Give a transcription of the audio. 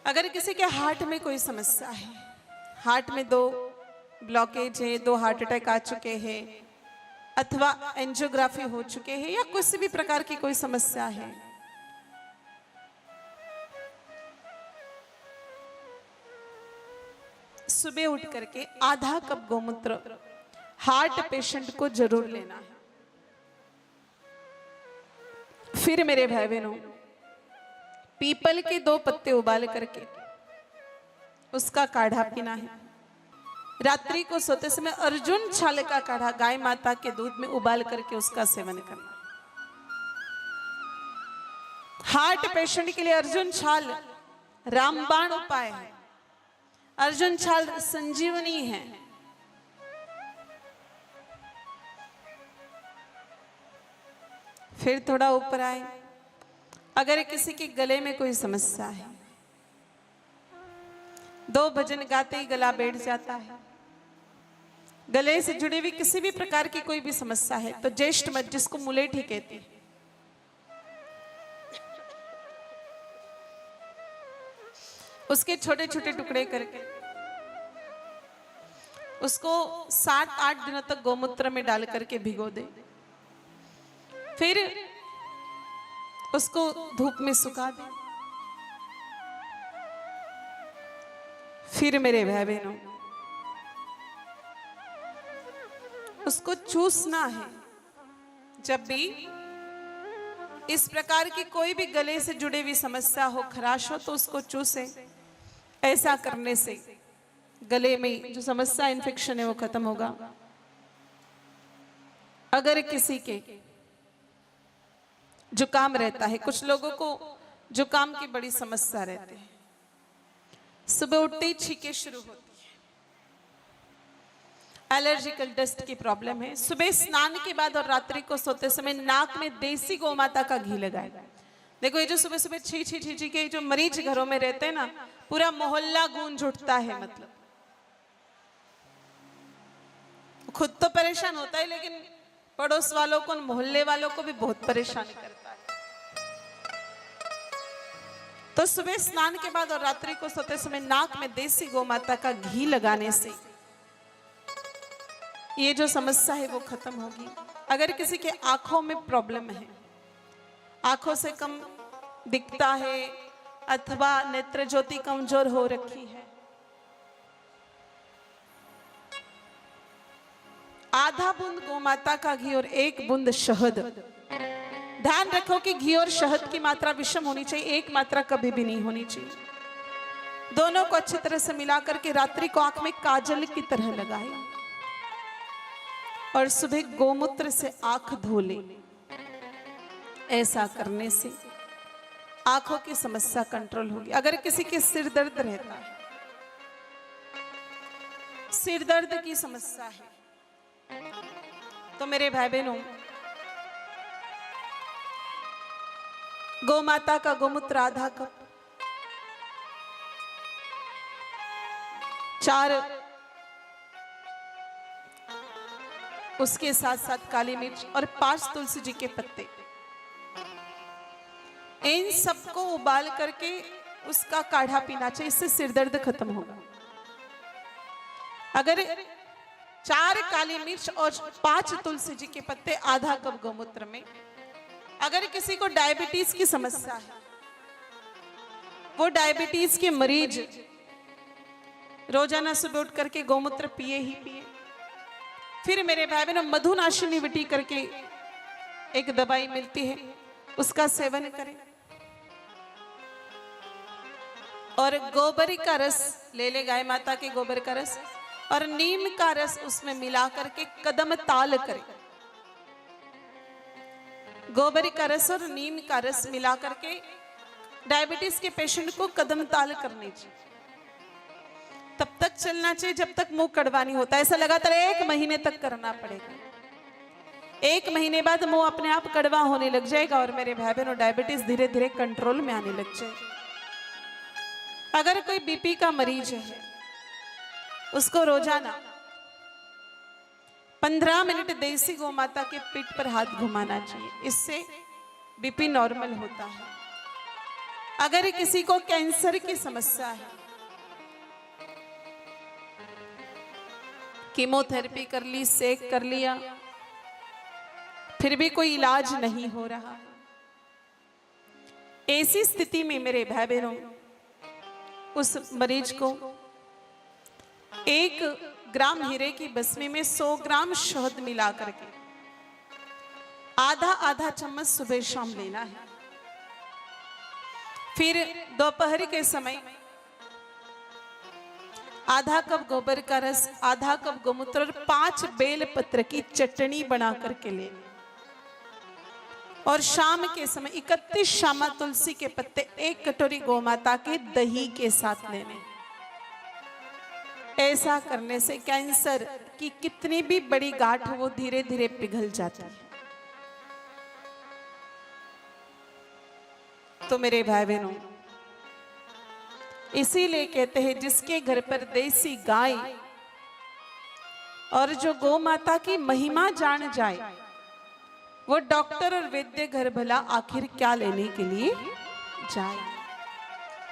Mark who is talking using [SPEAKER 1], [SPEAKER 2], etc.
[SPEAKER 1] अगर किसी के हार्ट में कोई समस्या है, हार्ट में 2 ब्लॉकेज है, 2 हार्ट अटैक आ चुके हैं अथवा एंजियोग्राफी हो चुके हैं या किसी भी प्रकार की कोई समस्या है, सुबह उठ करके आधा कप गोमूत्र हार्ट पेशेंट को जरूर लेना है। फिर मेरे भाई बहनों, पीपल के 2 पत्ते उबाल करके उसका काढ़ा पीना है। रात्रि को सोते समय अर्जुन छाल का काढ़ा गाय माता के दूध में उबाल करके उसका सेवन करना। हार्ट पेशेंट के लिए अर्जुन छाल रामबाण उपाय है, अर्जुन छाल संजीवनी है। फिर थोड़ा ऊपर आए, अगर किसी के गले में कोई समस्या है, 2 भजन गाते ही गला बैठ जाता है, गले से जुड़ी हुई किसी भी प्रकार की कोई भी समस्या है, तो ज्येष्ठ मत जिसको मुलेठी कहते हैं, उसके छोटे छोटे टुकड़े करके उसको 7-8 दिनों तक गोमूत्र में डाल करके भिगो दे। फिर उसको धूप में सुखा दे। फिर मेरे भाई बहनों, उसको चूसना है। जब भी इस प्रकार की कोई भी गले से जुड़ी हुई समस्या हो, खराश हो, तो उसको चूसे। ऐसा करने से गले में जो समस्या इन्फेक्शन है वो खत्म होगा। अगर किसी के जुकाम रहता है, कुछ लोगों को जुकाम की बड़ी समस्या रहती है, सुबह उठते ही छींकें शुरू होती है, एलर्जिकल डस्ट की प्रॉब्लम है, सुबह स्नान के बाद और रात्रि को सोते समय नाक में देसी गौमाता का घी लगाए। देखो ये जो सुबह सुबह छी छी छी छी के जो मरीज घरों में रहते हैं ना, पूरा मोहल्ला गूंज उठता है। मतलब खुद तो परेशान होता है, लेकिन पड़ोस वालों को, मोहल्ले वालों को भी बहुत परेशान करता है। तो सुबह स्नान के बाद और रात्रि को सोते समय नाक में देसी गौमाता का घी लगाने से ये जो समस्या है वो खत्म होगी। अगर किसी के आंखों में प्रॉब्लम है, आंखों से कम दिखता है अथवा नेत्र ज्योति कमजोर हो रखी है, आधा बूंद गोमाता का घी और 1 बूंद शहद। ध्यान रखो कि घी और शहद की मात्रा विषम होनी चाहिए, एक मात्रा कभी भी नहीं होनी चाहिए। दोनों को अच्छी तरह से मिला करके रात्रि को आंख में काजल की तरह लगाए और सुबह गोमूत्र से आंख धो ले। ऐसा करने से आंखों की समस्या कंट्रोल होगी। अगर किसी के सिर दर्द रहता है, सिर दर्द की समस्या है, तो मेरे भाई बहनों, गोमाता का गोमूत्र आधा कप, 4 उसके साथ साथ काली मिर्च और 5 तुलसी जी के पत्ते, इन सबको उबाल करके उसका काढ़ा पीना चाहिए। इससे सिर दर्द खत्म होगा। अगर 4 काली मिर्च और 5 तुलसी जी के पत्ते आधा कप गोमूत्र में, अगर किसी को डायबिटीज की समस्या है, वो डायबिटीज के मरीज रोजाना सुबह उठ करके गोमूत्र पिए ही पिए। फिर मेरे भाई बहनों, मधुनाशिनी विटी करके एक दवाई मिलती है, उसका सेवन करें। और गोबर का रस ले ले, गाय माता के गोबर का रस और नीम का रस उसमें मिला करके कदम ताल करें। गोबर का रस और नीम का रस मिला करके डायबिटीज के पेशेंट को कदम ताल करनी चाहिए। तब तक चलना चाहिए जब तक मुंह कड़वा नहीं होता। ऐसा लगातार 1 महीने तक करना पड़ेगा। 1 महीने बाद मुंह अपने आप कड़वा होने लग जाएगा और मेरे भाई बहनों, डायबिटीज धीरे धीरे कंट्रोल में आने लग जाएगा। अगर कोई बीपी का मरीज है, उसको रोजाना 15 मिनट देसी गौमाता के पीठ पर हाथ घुमाना चाहिए। इससे बीपी नॉर्मल होता है। अगर किसी को कैंसर की समस्या है, कीमोथेरेपी कर ली, सेक कर लिया, फिर भी कोई इलाज नहीं हो रहा है, ऐसी स्थिति में मेरे भाई बहनों उस मरीज को 1 ग्राम हीरे की बसमी में 100 ग्राम शहद मिला करके आधा आधा चम्मच सुबह शाम लेना है। फिर दोपहर के समय आधा कप गोबर का रस, आधा कप गोमूत्र और 5 बेल पत्र की चटनी बना करके लेना। और शाम के समय 31 श्यामा तुलसी के पत्ते 1 कटोरी गोमाता के दही के साथ लेने। ऐसा करने से कैंसर की कितनी भी बड़ी गांठ हो वो धीरे धीरे पिघल जाती है। तो मेरे भाई बहनों, इसीलिए कहते हैं जिसके घर पर देसी गाय और जो गौ माता की महिमा जान जाए, वो डॉक्टर और वैद्य घर भला आखिर क्या लेने के लिए जाए।